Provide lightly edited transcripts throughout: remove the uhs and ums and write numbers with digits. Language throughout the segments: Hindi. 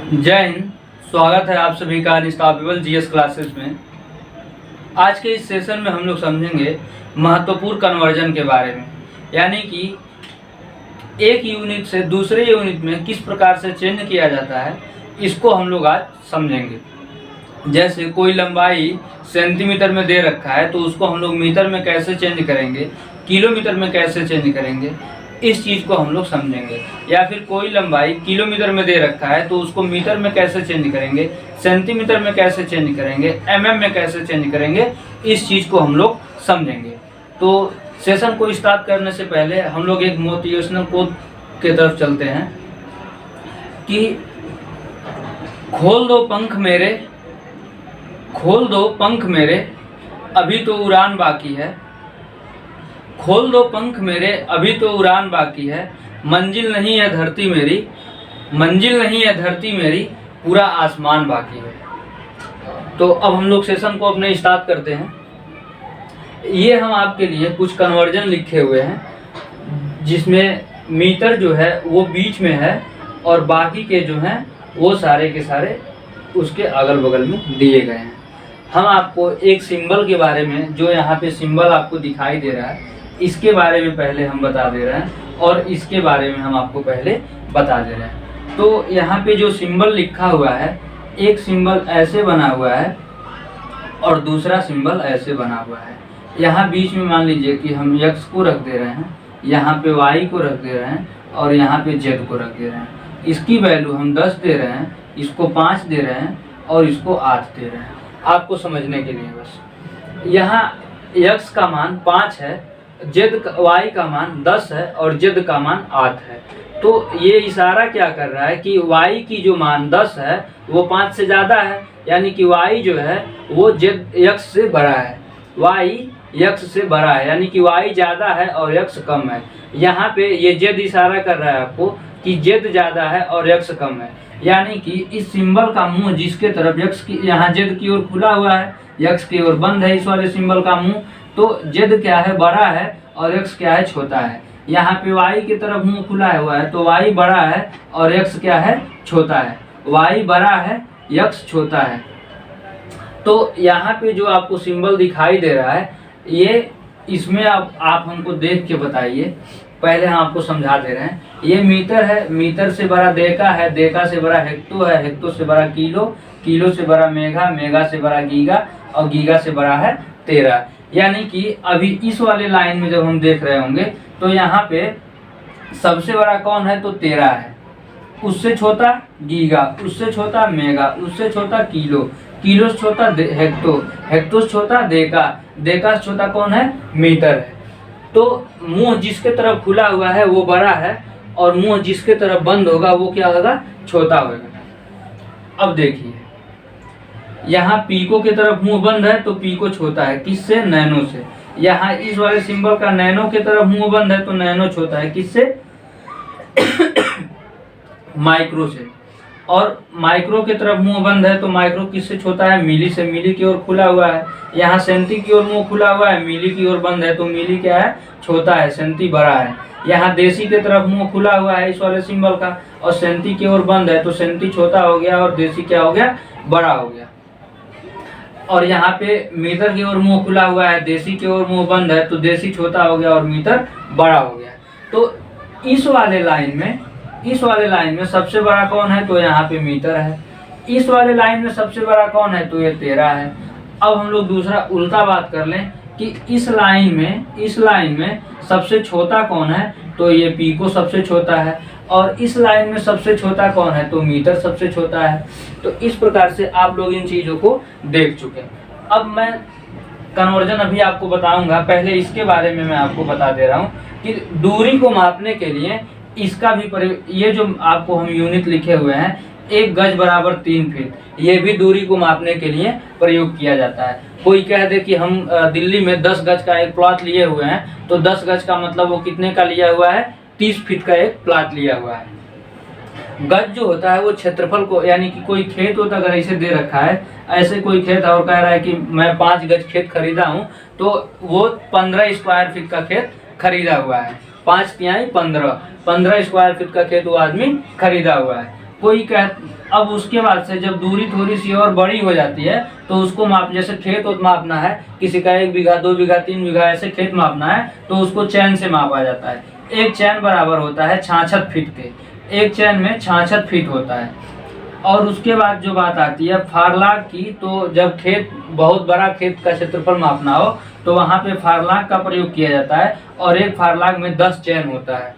जय हिंद। स्वागत है आप सभी का अनस्टॉपेबल जीएस क्लासेस में। आज के इस सेशन में हम लोग समझेंगे महत्वपूर्ण कन्वर्जन के बारे में, यानी कि एक यूनिट से दूसरे यूनिट में किस प्रकार से चेंज किया जाता है, इसको हम लोग आज समझेंगे। जैसे कोई लंबाई सेंटीमीटर में दे रखा है तो उसको हम लोग मीटर में कैसे चेंज करेंगे, किलोमीटर में कैसे चेंज करेंगे, इस चीज़ को हम लोग समझेंगे। या फिर कोई लंबाई किलोमीटर में दे रखा है तो उसको मीटर में कैसे चेंज करेंगे, सेंटीमीटर में कैसे चेंज करेंगे, एमएम में कैसे चेंज करेंगे, इस चीज़ को हम लोग समझेंगे। तो सेशन को स्टार्ट करने से पहले हम लोग एक मोटिवेशनल कोट की तरफ चलते हैं कि खोल दो पंख मेरे अभी तो उड़ान बाकी है, खोल दो पंख मेरे अभी तो उड़ान बाकी है, मंजिल नहीं है धरती मेरी पूरा आसमान बाकी है। तो अब हम लोग सेशन को अपने स्टार्ट करते हैं। ये हम आपके लिए कुछ कन्वर्जन लिखे हुए हैं, जिसमें मीटर जो है वो बीच में है और बाकी के जो हैं वो सारे के सारे उसके अगल बगल में दिए गए हैं। हम आपको एक सिंबल के बारे में, जो यहाँ पे सिंबल आपको दिखाई दे रहा है, इसके बारे में पहले हम बता दे रहे हैं और इसके बारे में हम आपको पहले बता दे रहे हैं। तो यहाँ पे जो सिंबल लिखा हुआ है, एक सिंबल ऐसे बना हुआ है और दूसरा सिंबल ऐसे बना हुआ है। यहाँ बीच में मान लीजिए कि हम x को रख दे रहे हैं, यहाँ पे y को रख दे रहे हैं और यहाँ पे z को रख दे रहे हैं। इसकी वैल्यू हम 10 दे रहे हैं, इसको 5 दे रहे हैं और इसको 8 दे रहे हैं, आपको समझने के लिए बस। यहाँ x का मान 5 है, y का मान 10 है और z का मान 8 है। तो ये इशारा क्या कर रहा है कि y की जो मान 10 है वो 5 से ज़्यादा है, यानी कि y जो है वो x से बड़ा है, y x से बड़ा है, यानी कि y ज़्यादा है और x कम है। यहाँ पे ये z इशारा कर रहा है आपको कि z ज़्यादा है और x कम है, यानी कि इस सिंबल का मुंह जिसके तरफ x की, यहाँ z की ओर खुला हुआ है, x की ओर बंद है, इस वाले सिंबल का मुंह, तो z क्या है, बड़ा है और x क्या है, छोटा है। यहाँ पे y की तरफ मुंह खुला हुआ है तो y बड़ा है और x क्या है, छोटा है। y बड़ा है, x छोटा है। तो यहाँ पे जो आपको सिंबल दिखाई दे रहा है, ये इसमें आप हमको देख के बताइए। पहले हम आपको समझा दे रहे हैं। ये मीटर है, मीटर से बड़ा डेका है, डेका से बड़ा हेक्टो है, हेक्टो से बड़ा किलो, किलो से बड़ा मेगा, मेगा से बड़ा गीगा और गीगा से बड़ा है तेरा। यानी कि अभी इस वाले लाइन में जब हम देख रहे होंगे तो यहाँ पे सबसे बड़ा कौन है, तो तेरा है, उससे छोटा गीगा, उससे छोटा मेगा, उससे छोटा किलो, किलो से छोटा हेक्टो, हेक्टो से छोटा डेका, डेका से छोटा कौन है, मीटर है। तो मुंह जिसके तरफ खुला हुआ है वो बड़ा है और मुंह जिसके तरफ बंद होगा वो क्या होगा, छोटा होगा। अब देखिए यहाँ पीको के तरफ मुंह बंद है तो पीको छोटा है, किससे, नैनो से। यहाँ इस वाले सिंबल का नैनो के तरफ मुंह बंद है तो नैनो छोटा है, किससे, माइक्रो से। और माइक्रो के तरफ मुंह बंद है तो माइक्रो किससे छोटा है, मिली से। मिली की ओर खुला हुआ है, यहाँ सेंटी की ओर मुंह खुला हुआ है, मिली की ओर बंद है तो मिली क्या है, छोटा है, सेंटी बड़ा है। यहाँ देसी के तरफ मुंह खुला हुआ है इस वाले सिंबल का और सेंटी की ओर बंद है तो सेंटी छोटा हो गया और देसी क्या हो गया, बड़ा हो गया। और यहाँ पे मीटर की ओर मुंह खुला हुआ है, देसी की ओर मुंह बंद है तो देसी छोटा हो गया और मीटर बड़ा हो गया। तो इस वाले लाइन में सबसे बड़ा कौन है, तो यहाँ पे मीटर है। इस वाले लाइन में सबसे बड़ा कौन है, तो ये 13 है। अब हम लोग दूसरा उल्टा बात कर लें कि इस लाइन में सबसे छोटा कौन है, तो ये पीको सबसे छोटा है। और इस लाइन में सबसे छोटा कौन है, तो मीटर सबसे छोटा है। तो इस प्रकार से आप लोग इन चीज़ों को देख चुके हैं। अब मैं कन्वर्जन अभी आपको बताऊंगा, पहले इसके बारे में मैं आपको बता दे रहा हूँ कि दूरी को मापने के लिए इसका भी ये जो आपको हम यूनिट लिखे हुए हैं, 1 गज बराबर 3 फीट, ये भी दूरी को मापने के लिए प्रयोग किया जाता है। कोई कह दे कि हम दिल्ली में 10 गज का एक प्लॉट लिए हुए हैं, तो 10 गज का मतलब वो कितने का लिया हुआ है, 30 फीट का एक प्लॉट लिया हुआ है। गज जो होता है वो क्षेत्रफल को, यानी कि कोई खेत होता अगर ऐसे दे रखा है, ऐसे कोई खेत और कह रहा है कि मैं 5 गज खेत खरीदा हूँ, तो वो 15 स्क्वायर फीट का खेत खरीदा हुआ है। 5 तिहाई 15 स्क्वायर फीट का खेत वो आदमी खरीदा हुआ है। कोई कह अब उसके बाद से जब दूरी थोड़ी सी और बड़ी हो जाती है तो उसको माप, जैसे खेत मापना है, किसी का 1 बीघा 2 बीघा 3 बीघा ऐसे खेत मापना है तो उसको चैन से मापा जाता है। एक चैन बराबर होता है 66 फीट के, एक चैन में 66 फीट होता है। और उसके बाद जो बात आती है फारलाग की, तो जब खेत बहुत बड़ा खेत का क्षेत्रफल मापना हो तो वहाँ पे फारलाग का प्रयोग किया जाता है और एक फारलाग में 10 चैन होता है।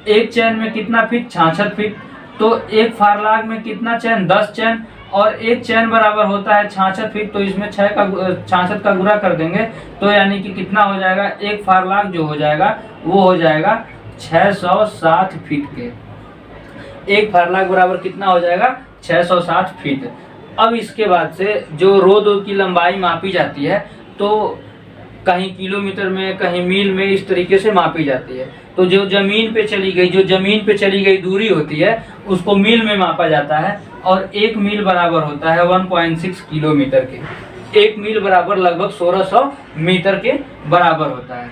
एक चैन में कितना फीट? 66 फीट। तो एक फारलाग में कितना चैन? 10 चैन। और एक चैन बराबर होता है 66 फीट, तो इसमें 66 का गुणा कर देंगे तो यानी कि कितना हो जाएगा, एक फारलाग जो हो जाएगा वो हो जाएगा 660 फीट के। एक फारलाग बराबर कितना हो जाएगा? 660 फीट। अब इसके बाद से जो रोड की लंबाई मापी जाती है तो कहीं किलोमीटर में, कहीं मील में, इस तरीके से मापी जाती है। तो जो जमीन पे चली गई दूरी होती है उसको मील में मापा जाता है और 1 मील बराबर होता है 1.6 किलोमीटर के। 1 मील बराबर लगभग 1600 मीटर के बराबर होता है।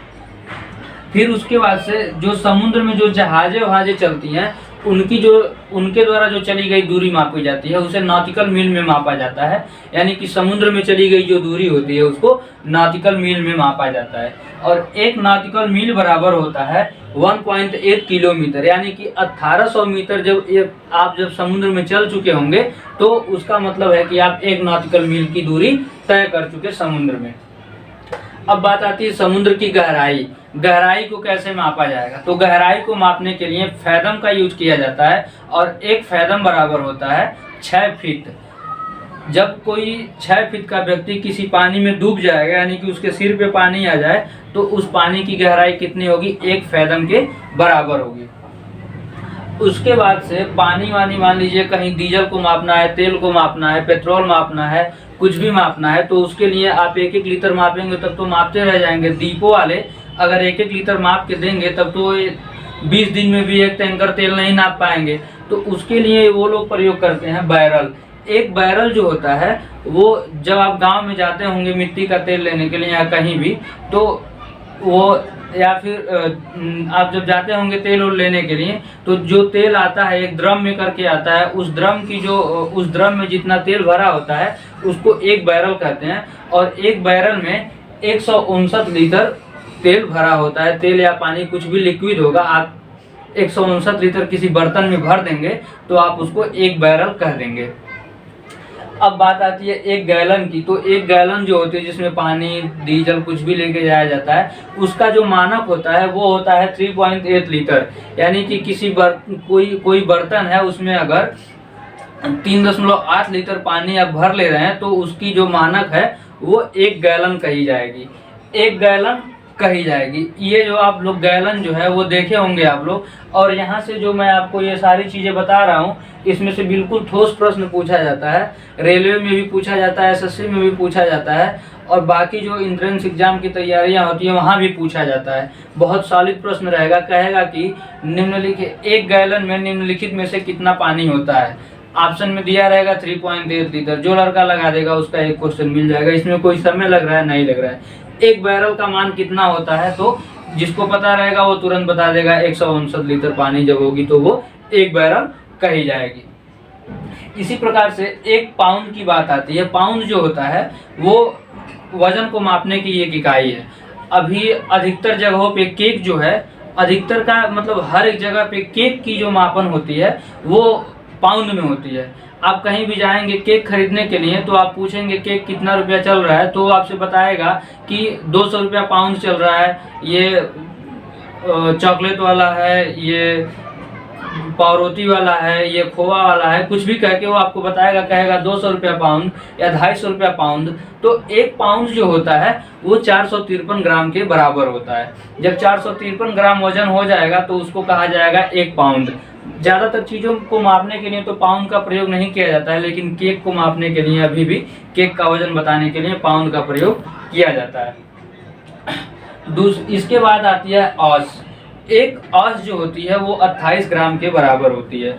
फिर उसके बाद से जो समुद्र में जो जहाजें चलती हैं उनके द्वारा जो चली गई दूरी मापी जाती है उसे नॉटिकल मील में मापा जाता है। यानी कि समुद्र में चली गई जो दूरी होती है उसको नॉटिकल मील में मापा जाता है। और एक नॉटिकल मील बराबर होता है 1.8 किलोमीटर, यानी कि 1800 मीटर। आप जब समुद्र में चल चुके होंगे तो उसका मतलब है कि आप 1 नॉटिकल मील की दूरी तय कर चुके समुद्र में। अब बात आती है समुद्र की गहराई को कैसे मापा जाएगा। तो गहराई को मापने के लिए फैदम का यूज किया जाता है और एक फैदम बराबर होता है 6 फीट। जब कोई 6 फीट का व्यक्ति किसी पानी में डूब जाएगा, यानी कि उसके सिर पे पानी आ जाए, तो उस पानी की गहराई कितनी होगी? 1 फैदम के बराबर होगी। उसके बाद से पानी वानी, मान लीजिए कहीं डीजल को मापना है, तेल को मापना है, पेट्रोल मापना है, कुछ भी मापना है, तो उसके लिए आप 1-1 लीटर मापेंगे तब तो मापते रह जाएंगे। दीपों वाले अगर 1-1 लीटर माप के देंगे तब तो 20 दिन में भी 1 टैंकर तेल नहीं नाप पाएंगे। तो उसके लिए वो लोग प्रयोग करते हैं बैरल। एक बैरल जो होता है वो जब आप गांव में जाते होंगे मिट्टी का तेल लेने के लिए या कहीं भी, तो वो या फिर आप जब जाते होंगे तेल और लेने के लिए, तो जो तेल आता है एक ड्रम में करके आता है, उस ड्रम में जितना तेल भरा होता है उसको एक बैरल कहते हैं। और एक बैरल में 159 लीटर तेल भरा होता है। तेल या पानी कुछ भी लिक्विड होगा, आप 159 लीटर किसी बर्तन में भर देंगे तो आप उसको एक बैरल कह देंगे। अब बात आती है 1 गैलन की। तो 1 गैलन जो होती है जिसमें पानी, डीजल कुछ भी लेके जाया जाता है, उसका जो मानक होता है वो होता है 3.8 लीटर। यानी कि कोई बर्तन है उसमें अगर 3.8 लीटर पानी आप भर ले रहे हैं तो उसकी जो मानक है वो 1 गैलन कही जाएगी। 1 गैलन कही जाएगी। ये जो आप लोग गैलन जो है वो देखे होंगे आप लोग। और यहाँ से जो मैं आपको ये सारी चीज़ें बता रहा हूँ इसमें से बिल्कुल ठोस प्रश्न पूछा जाता है। रेलवे में भी पूछा जाता है, एसएससी में भी पूछा जाता है और बाकी जो एंट्रेंस एग्जाम की तैयारियां होती है वहाँ भी पूछा जाता है। बहुत सॉलिड प्रश्न रहेगा। कहेगा कि निम्नलिखित 1 गैलन में निम्नलिखित में से कितना पानी होता है। ऑप्शन में दिया रहेगा 3.8 लीटर। जो लड़का लगा देगा उसका 1 क्वेश्चन मिल जाएगा। इसमें कोई समय लग रहा है नहीं लग रहा है। 1 बैरल का मान कितना होता है तो जिसको पता रहेगा वो तुरंत बता देगा। 159 लीटर पानी जब होगी तो वो 1 बैरल कही जाएगी। इसी प्रकार से 1 पाउंड की बात आती है। पाउंड जो होता है वो वजन को मापने की एक इकाई है। अभी अधिकतर जगहों पे केक जो है, अधिकतर का मतलब हर एक जगह पे केक की जो मापन होती है वो पाउंड में होती है। आप कहीं भी जाएंगे केक खरीदने के लिए तो आप पूछेंगे केक कितना रुपया चल रहा है, तो वो आपसे बताएगा कि 200 रुपया पाउंड चल रहा है, ये चॉकलेट वाला है, ये पावरोटी वाला है, ये खोवा वाला है, कुछ भी कह के वो आपको बताएगा। कहेगा 200 रुपया पाउंड या 250 रुपया पाउंड। तो 1 पाउंड जो होता है वो 453 ग्राम के बराबर होता है। जब 453 ग्राम वजन हो जाएगा तो उसको कहा जाएगा 1 पाउंड। ज़्यादातर चीज़ों को मापने के लिए तो पाउंड का प्रयोग नहीं किया जाता है, लेकिन केक को मापने के लिए अभी भी केक का वजन बताने के लिए पाउंड का प्रयोग किया जाता है। इसके बाद आती है औंस। 1 औंस जो होती है वो 28 ग्राम के बराबर होती है।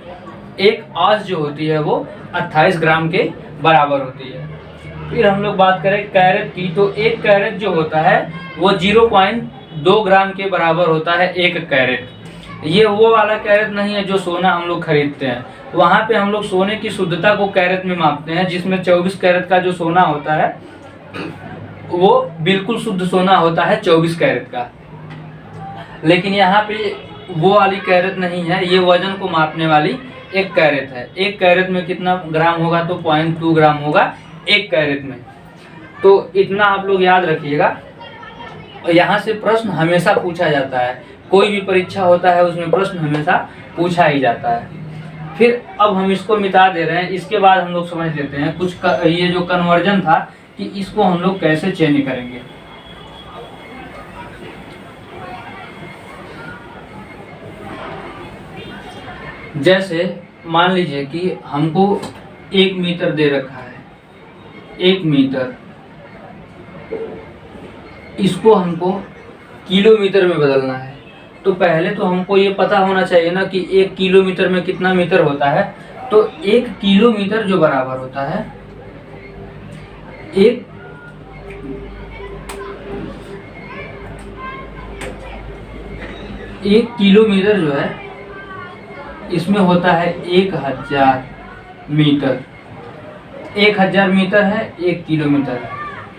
1 औंस जो होती है वो 28 ग्राम के बराबर होती है। फिर हम लोग बात करें कैरेट की। तो 1 कैरेट जो होता है वो 0.2 ग्राम के बराबर होता है। 1 कैरेट ये वो वाला कैरेट नहीं है जो सोना हम लोग खरीदते हैं। वहाँ पे हम लोग सोने की शुद्धता को कैरेट में मापते हैं, जिसमें 24 कैरेट का जो सोना होता है वो बिल्कुल शुद्ध सोना होता है 24 कैरेट का। लेकिन यहाँ पे वो वाली कैरेट नहीं है, ये वजन को मापने वाली एक कैरेट है। एक कैरेट में कितना ग्राम होगा, तो 0.2 ग्राम होगा एक कैरेट में। तो इतना आप लोग याद रखिएगा। यहाँ से प्रश्न हमेशा पूछा जाता है, कोई भी परीक्षा होता है उसमें प्रश्न हमेशा पूछा ही जाता है। फिर अब हम इसको मिटा दे रहे हैं। इसके बाद हम लोग समझ लेते हैं कुछ ये जो कन्वर्जन था कि इसको हम लोग कैसे चेंज करेंगे। जैसे मान लीजिए कि हमको 1 मीटर दे रखा है, 1 मीटर, इसको हमको किलोमीटर में बदलना है। तो पहले तो हमको ये पता होना चाहिए ना कि 1 किलोमीटर में कितना मीटर होता है। तो 1 किलोमीटर जो बराबर होता है, 1 किलोमीटर जो है इसमें होता है 1000 मीटर। 1000 मीटर है 1 किलोमीटर।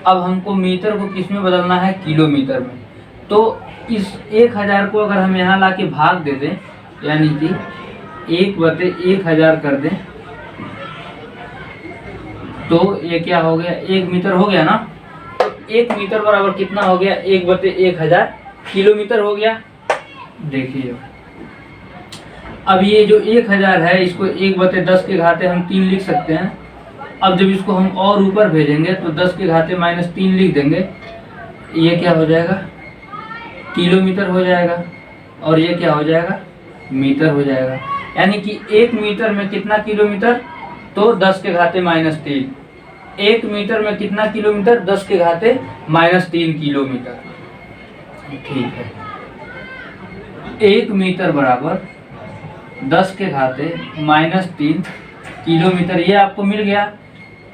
अब हमको मीटर को किस में बदलना है, किलोमीटर में। तो इस 1000 को अगर हम यहाँ ला के भाग दे दें, यानी कि 1/1000 कर दें, तो ये क्या हो गया, 1 मीटर हो गया ना। तो 1 मीटर बराबर कितना हो गया, 1/1000 किलोमीटर हो गया। देखिए अब ये जो 1000 है इसको 1/10 के घाते हम 3 लिख सकते हैं। अब जब इसको हम और ऊपर भेजेंगे तो 10 के घाते -3 लिख देंगे। ये क्या हो जाएगा, किलोमीटर हो जाएगा, और ये क्या हो जाएगा, मीटर हो जाएगा। यानी कि 1 मीटर में कितना किलोमीटर, तो 10 के घाते -3। 1 मीटर में कितना किलोमीटर, 10 के घाते -3 किलोमीटर। ठीक है, 1 मीटर बराबर 10 के घाते -3 किलोमीटर, ये आपको मिल गया।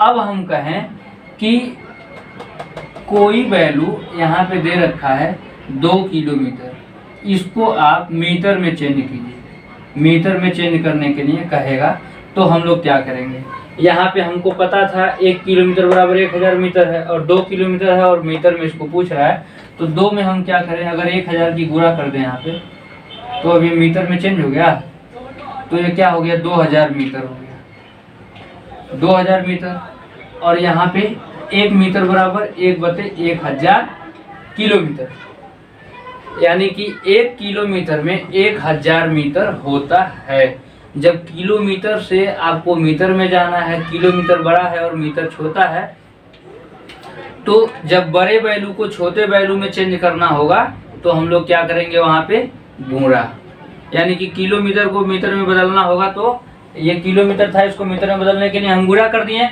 अब हम कहें कि कोई वैल्यू यहाँ पे दे रखा है 2 किलोमीटर, इसको आप मीटर में चेंज कीजिए। मीटर में चेंज करने के लिए कहेगा तो हम लोग क्या करेंगे, यहाँ पे हमको पता था 1 किलोमीटर बराबर 1000 मीटर है, और 2 किलोमीटर है और मीटर में इसको पूछ रहा है। तो 2 में हम क्या करें, अगर 1000 की गुणा कर दें यहाँ पे, तो अभी मीटर में चेंज हो गया, तो ये क्या हो गया, 2000 मीटर हो गया, 2000 मीटर। और यहाँ पे 1 मीटर बराबर 1/1000 किलोमीटर, यानी कि 1 किलोमीटर में 1000 मीटर होता है। जब किलोमीटर से आपको मीटर में जाना है, किलोमीटर बड़ा है और मीटर छोटा है, तो जब बड़े वैल्यू को छोटे वैल्यू में चेंज करना होगा तो हम लोग क्या करेंगे, वहाँ पे गुणा। यानी कि किलोमीटर को मीटर में बदलना होगा, तो ये किलोमीटर था, इसको मीटर में बदलने के लिए हम गुणा कर दिए।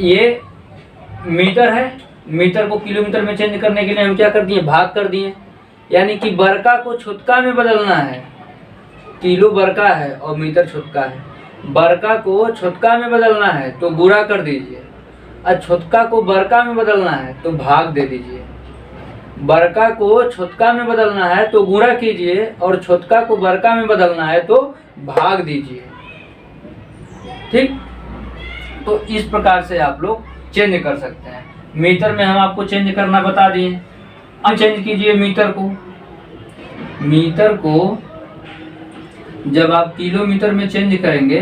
ये मीटर है, मीटर को किलोमीटर में चेंज करने के लिए हम क्या कर दिए, भाग कर दिए। यानी कि बड़का को छोटका में बदलना है, किलो बड़का है और मीटर छोटका है, बड़का को छोटका में बदलना है तो गुणा कर दीजिए, और छोटका को बड़का में बदलना है तो भाग दे दीजिए। बड़का को छोटका में बदलना है तो गुणा कीजिए, और छोटका को बड़का में बदलना है तो भाग दीजिए। ठीक, तो इस प्रकार से आप लोग चेंज कर सकते हैं। मीटर में हम आपको चेंज करना बता दिए। अब चेंज कीजिए मीटर को। मीटर को जब आप किलोमीटर में चेंज करेंगे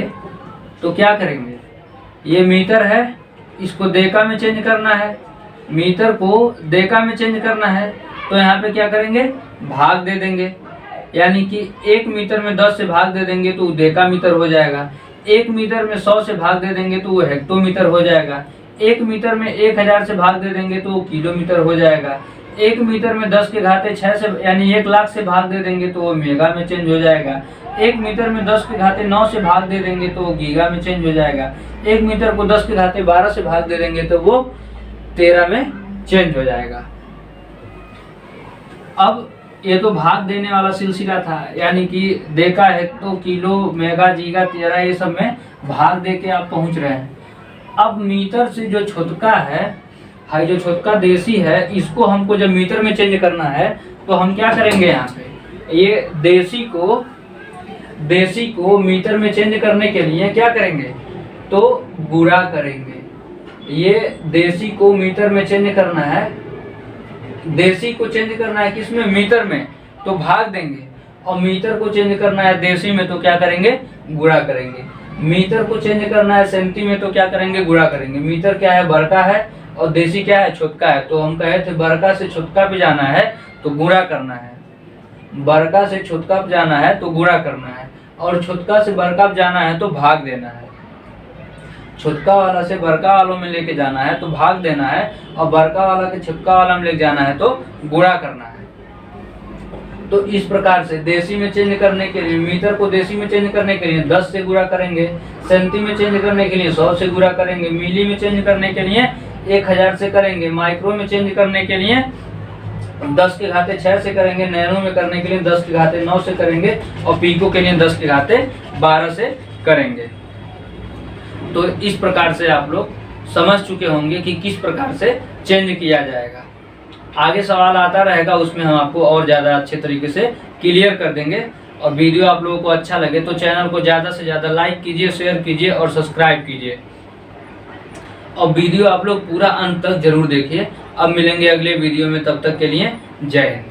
तो क्या करेंगे, ये मीटर है, इसको डेका में चेंज करना है। मीटर को डेका में चेंज करना है तो यहाँ पे क्या करेंगे, भाग दे देंगे। यानी कि 1 मीटर में 10 से भाग दे देंगे तो वो डेका मीटर हो जाएगा। 1 मीटर में 100 से भाग दे देंगे तो वो हेक्टोमीटर हो जाएगा। 1 मीटर में 1000 से भाग दे देंगे तो वो किलोमीटर हो जाएगा। 1 मीटर में 10 के घाते 6 से यानी 1 लाख से भाग दे देंगे तो वो मेगा में चेंज हो जाएगा। 1 मीटर में 10 के घाते 9 से भाग दे देंगे तो वो गीगा में चेंज हो जाएगा। 1 मीटर को 10 के घाते 12 से भाग दे देंगे तो वो 13 में चेंज हो जाएगा। अब ये तो भाग देने वाला सिलसिला था, यानी कि डेका, हेक्टो, किलो, मेगा, जीगा, तेरा, ये सब में भाग दे के आप पहुंच रहे हैं। अब मीटर से जो छोटका है, जो छोटका देसी है, इसको हमको जब मीटर में चेंज करना है तो हम क्या करेंगे, यहाँ पे ये देशी को मीटर में चेंज करने के लिए क्या करेंगे, तो गुणा करेंगे। ये देशी को मीटर में चेंज करना है, देशी को चेंज करना है किसमें, मीटर में, तो भाग देंगे। और मीटर को चेंज करना है देशी में, तो क्या करेंगे, गुणा करेंगे। मीटर को चेंज करना है सेंटी में, तो क्या करेंगे, गुणा करेंगे। मीटर क्या है, बड़का है, और देशी क्या है, छोटका है। तो हम कहे थे बड़का से छोटका पे जाना है तो गुणा करना है, बड़का से छोटका पे जाना है तो गुणा करना है, और छोटका से बड़का पे जाना है तो भाग देना है। छोटका वाला से बड़का वालों में लेके जाना है तो भाग देना है, और बड़का वाला के छोटका वाला में लेके जाना है तो गुणा करना है। तो इस प्रकार से देशी में चेंज करने के लिए, मीटर को देशी में चेंज करने के लिए 10 से गुणा करेंगे, सेंटी में चेंज करने के लिए 100 से गुणा करेंगे, मिली में चेंज करने के लिए 1000 से करेंगे, माइक्रो में चेंज करने के लिए 10 के घाते 6 से करेंगे, नैनो में करने के लिए 10 के घाते 9 से करेंगे, और पीको के लिए 10 के घाते 12 से करेंगे। तो इस प्रकार से आप लोग समझ चुके होंगे कि किस प्रकार से चेंज किया जाएगा। आगे सवाल आता रहेगा, उसमें हम आपको और ज़्यादा अच्छे तरीके से क्लियर कर देंगे। और वीडियो आप लोगों को अच्छा लगे तो चैनल को ज़्यादा से ज़्यादा लाइक कीजिए, शेयर कीजिए और सब्सक्राइब कीजिए। और वीडियो आप लोग पूरा अंत तक जरूर देखिए। अब मिलेंगे अगले वीडियो में, तब तक के लिए जय हिंद।